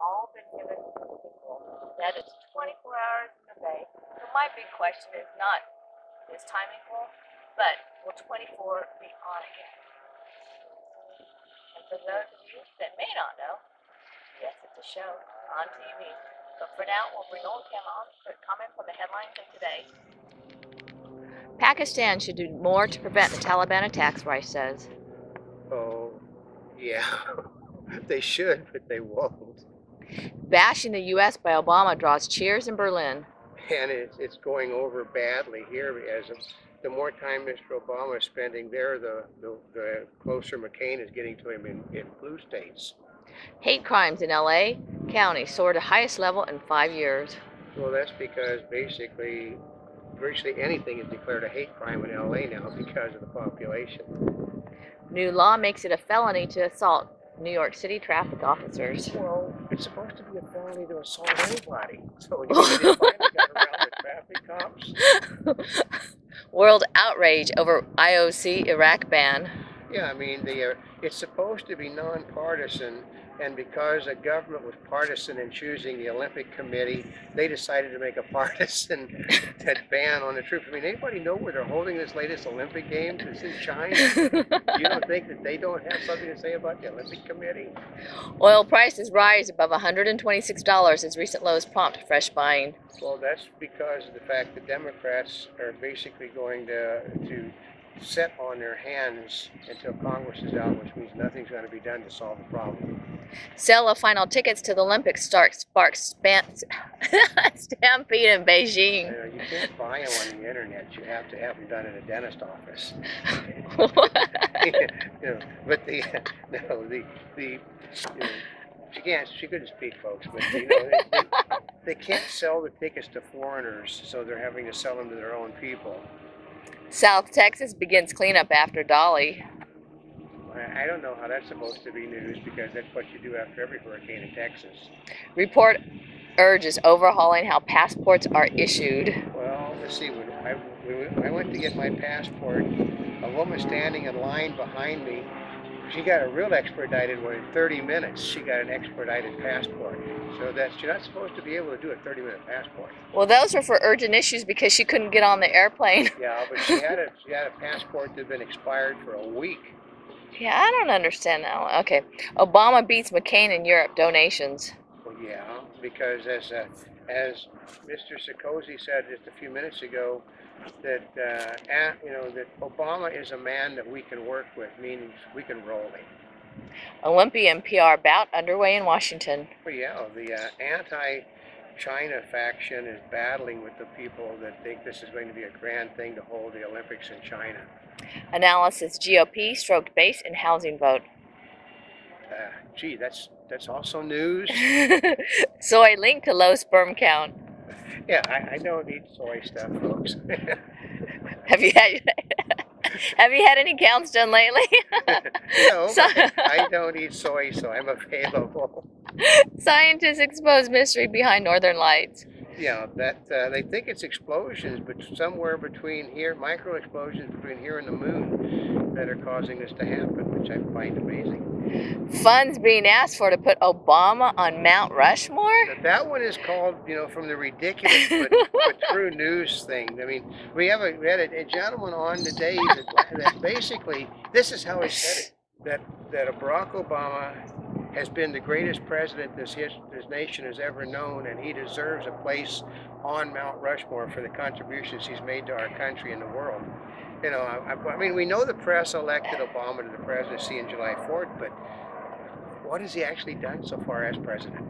all been given equal. That is 24 hours in the day. So my big question is not, is time equal, but will 24 be on again? And for those of you that may not know, yes, it's a show on TV. But for now, we'll bring Oldecam on for a comment on the headlines of today. Pakistan should do more to prevent the Taliban attacks, Rice says. Oh, yeah, they should, but they won't. Bashing the U.S. by Obama draws cheers in Berlin. And it's going over badly here as the more time Mr. Obama is spending there, the closer McCain is getting to him in blue states. Hate crimes in L.A. County soar to highest level in 5 years. Well, that's because basically virtually anything is declared a hate crime in LA now because of the population. New law makes it a felony to assault New York City traffic officers. Well, it's supposed to be a felony to assault anybody. So you finally got around the traffic cops. World outrage over IOC Iraq ban. Yeah, I mean, it's supposed to be nonpartisan, and because the government was partisan in choosing the Olympic Committee, they decided to make a partisan ban on the troops. I mean, anybody know where they're holding this latest Olympic Games? It's in China. You don't think that they don't have something to say about the Olympic Committee? Oil prices rise above $126 as recent lows prompt fresh buying. Well, that's because of the fact that Democrats are basically going to sit on their hands until Congress is out, which means nothing's going to be done to solve the problem. Sale of final tickets to the Olympics sparks stampede in Beijing. You can't buy them on the internet. You have to have them done in a dentist office. But she couldn't speak, folks. But they can't sell the tickets to foreigners, so they're having to sell them to their own people. South Texas begins cleanup after Dolly. I don't know how that's supposed to be news, because that's what you do after every hurricane in Texas. Report urges overhauling how passports are issued. Well, let's see. When I went to get my passport, a woman standing in line behind me, she got a real expedited one in 30 minutes. She got an expedited passport. So you're not supposed to be able to do a 30-minute passport. Well, those were for urgent issues because she couldn't get on the airplane. Yeah, but she had a passport that had been expired for a week. Yeah, I don't understand that one. Okay. Obama beats McCain in Europe donations. Well, yeah, because as Mr. Sarkozy said just a few minutes ago, that that Obama is a man that we can work with, meaning we can roll him. Olympian PR bout underway in Washington. Well, yeah, the anti-China faction is battling with the people that think this is going to be a grand thing to hold the Olympics in China. Analysis: GOP stroked base in housing vote. Gee, that's also news. Soy linked to low sperm count. Yeah, I don't eat soy stuff, folks. Have you had any counts done lately? No, I don't eat soy, so I'm available. Scientists expose mystery behind Northern Lights. Yeah, that they think it's explosions, but somewhere between here, micro explosions between here and the moon, that are causing this to happen, which I find amazing. Funds being asked for to put Obama on Mount Rushmore? That one is called, from the ridiculous but true news thing. I mean, we had a gentleman on today that basically, this is how he said it, that Barack Obama has been the greatest president this nation has ever known, and he deserves a place on Mount Rushmore for the contributions he's made to our country and the world. I mean, we know the press elected Obama to the presidency on July 4th, but what has he actually done so far as president?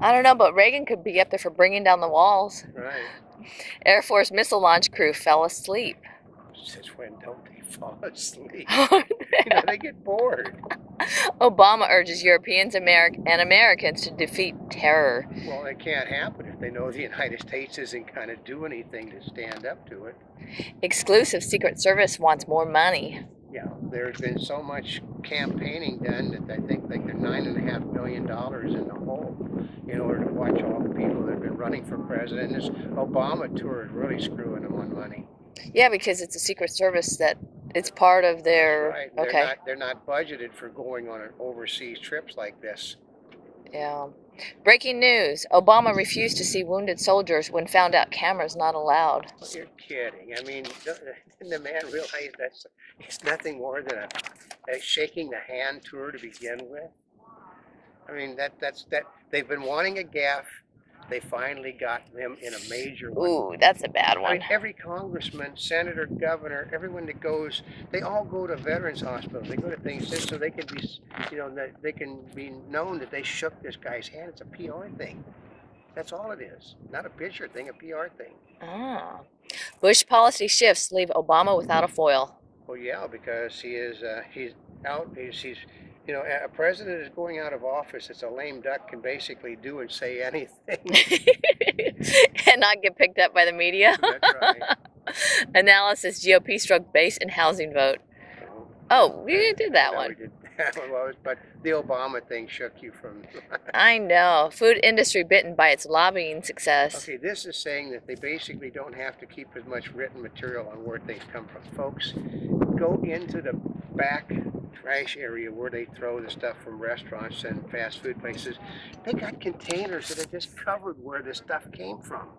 I don't know, but Reagan could be up there for bringing down the walls. Right. Air Force missile launch crew fell asleep. Since when don't they fall asleep? They get bored. Obama urges Europeans and Americans to defeat terror. Well, it can't happen if they know the United States isn't going to do anything to stand up to it. Exclusive Secret Service wants more money. Yeah, there's been so much campaigning done that I think they're $9.5 million in the hole in order to watch all the people that have been running for president. This Obama tour is really screwing them on money. Yeah, because it's a Secret Service that it's part of their... Right. Okay. They're not budgeted for going on overseas trips like this. Yeah. Breaking news. Obama refused to see wounded soldiers when found out cameras not allowed. Well, you're kidding. I mean, didn't the man realize that's it's nothing more than a shaking the hand tour to begin with? I mean, that they've been wanting a gaff. They finally got them in a major one. Ooh, that's a bad I one. mean, every congressman, senator, governor, everyone that goes, they all go to veterans hospitals. They go to things just so they can be, that they can be known that they shook this guy's hand. It's a PR thing. That's all it is. Not a picture thing, a PR thing. Ah. Bush policy shifts leave Obama without a foil. Well, yeah, because he's out. A president is going out of office. It's a lame duck can basically do and say anything. And not get picked up by the media. That's right. Analysis: GOP struck base in housing vote. Oh, we did that one. We did that one, well, but the Obama thing shook you from. I know. Food industry bitten by its lobbying success. Okay, this is saying that they basically don't have to keep as much written material on where things come from. Folks, go into the back trash area where they throw the stuff from restaurants and fast food places. They got containers that are just covered where the stuff came from.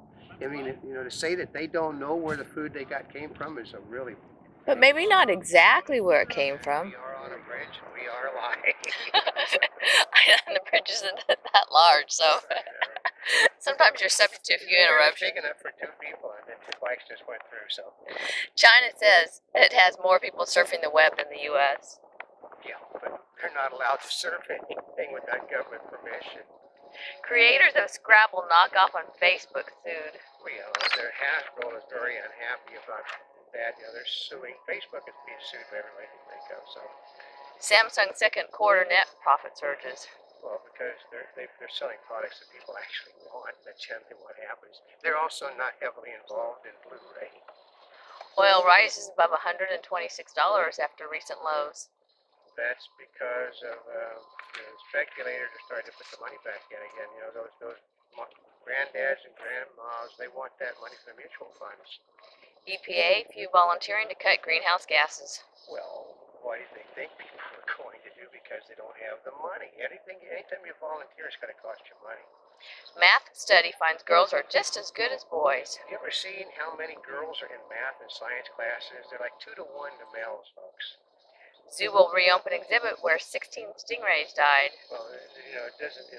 I mean, to say that they don't know where the food they got came from is a really. But maybe not exactly where it came from. We are on a bridge and we are lying. And the bridge isn't that large, so sometimes you're subject to a few interruptions. Big enough for two people, and then two bikes just went through. So China says it has more people surfing the web than the U.S. Yeah, but they're not allowed to surf anything without government permission. Creators of Scrabble knockoff on Facebook sued. Well, their Hasbro is very unhappy about that. They're suing. Facebook is being sued by everybody you think of. So Samsung second quarter net profit surges. Well, because they're selling products that people actually want. That's generally what happens. They're also not heavily involved in Blu-ray. Oil rises above $126 after recent lows. That's because of speculators are starting to put the money back in again. Those granddads and grandmas, they want that money from the mutual funds. EPA, few volunteering to cut greenhouse gases. Well, what do they think people are going to do because they don't have the money? Anytime you volunteer, it's going to cost you money. Math study finds girls are just as good as boys. You ever seen how many girls are in math and science classes? They're like 2 to 1 to males, folks. Zoo will reopen exhibit where 16 stingrays died. Well, it doesn't,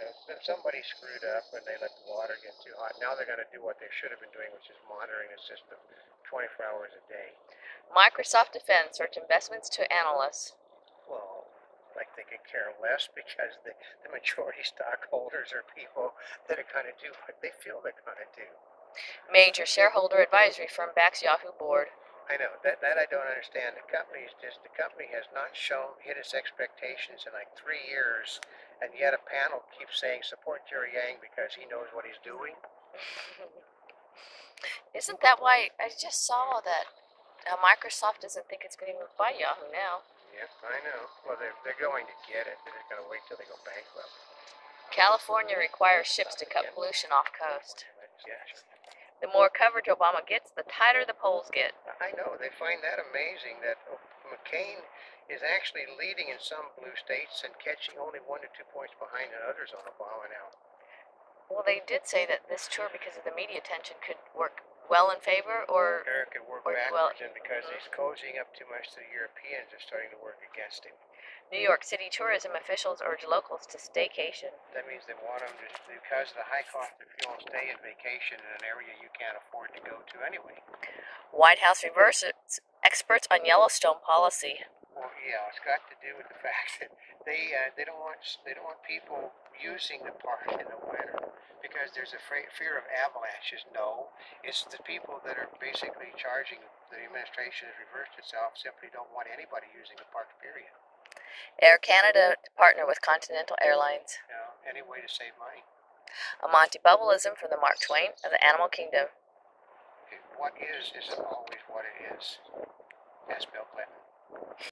somebody screwed up and they let the water get too hot. Now they're going to do what they should have been doing, which is monitoring the system 24 hours a day. Microsoft defends search investments to analysts. Well, like they could care less because the majority stockholders are people that are going to do what they feel they're going to do. Major shareholder advisory firm backs Yahoo board. I know that I don't understand. The company has not hit its expectations in like 3 years, and yet a panel keeps saying support Jerry Yang because he knows what he's doing. Isn't that why I just saw that Microsoft doesn't think it's going to buy Yahoo now? Yeah, I know. Well, they're going to get it. They're going to wait till they go bankrupt. California requires ships to cut pollution off coast. Yes. The more coverage Obama gets, the tighter the polls get. I know. They find that amazing that McCain is actually leading in some blue states and catching only 1 to 2 points behind in others on Obama now. Well, they did say that this tour, because of the media attention, could work well in favor or it could work backwards, and because he's cozying up too much to the Europeans, they're starting to work against him. New York City tourism officials urge locals to staycation. That means they want them to, because of the high cost of fuel, stay in vacation in an area you can't afford to go to anyway. White House reverses experts on Yellowstone policy. Well, yeah, it's got to do with the fact that they don't want people using the park in the winter because there's a fear of avalanches. No, it's the people that are basically charging. The administration has reversed itself. Simply don't want anybody using the park. Period. Air Canada to partner with Continental Airlines. Any way to save money. A Monty Bubbleism from the Mark Twain of the Animal Kingdom. What is isn't always what it is. That's Bill Clinton.